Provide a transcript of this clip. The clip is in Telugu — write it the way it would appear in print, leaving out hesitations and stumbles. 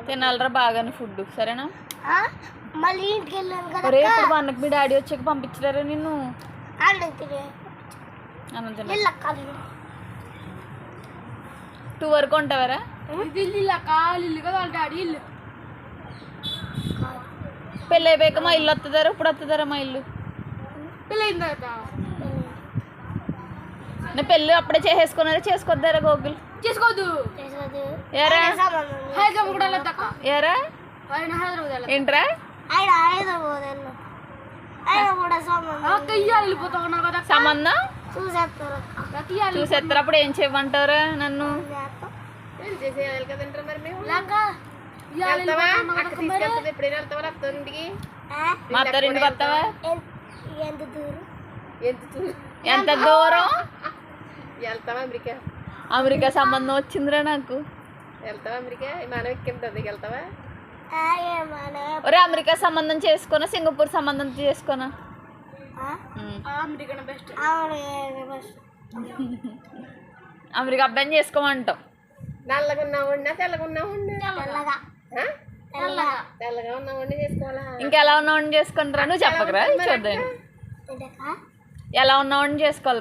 తినాలరా బాగానే ఫుడ్ సరేనా. మళ్ళీ ఇంటికి వెళ్ళాను కదా రే ఇప్పుడు మా అన్నకి మీ డాడీ వచ్చాక పంపించలేరా నిన్ను. అన్నం తిన 2 వరకు ఉంటావారా. పెళ్ళి అయిపోయాక మా ఇల్లు వస్తుందారా. ఇప్పుడు వస్తుందారా మా ఇల్లు. నా పెళ్ళి అప్పుడే చేసేసుకున్నారా చేసుకోద్దారా గోగుల్. చేసుకోవద్దు ఏరా ఏరా ఏంట్రా సంబంధం చూసేస్తారు. అప్పుడు ఏం చేయమంటారా నన్ను. మా అత్తారింటికి వస్తావా. ఎంత దూరం. అమెరికా సంబంధం వచ్చిందిరా నాకు. ఒరే అమెరికా సంబంధం చేసుకున్నా సింగపూర్ సంబంధం చేసుకున్నా. అమెరికా అబ్బాయిని చేసుకోమంటాం. నల్లగా ఉన్నా ఉండా తెల్లగా ఉన్నా ఉండా తెల్లగా ఉన్నా ఉండి చేసుకోవాలా. ఇంకెలా ఉన్నావు చేసుకుంటారా. నువ్వు చెప్పకరా చూద్దాం ఎలా ఉన్నావు చేసుకోవాలరా.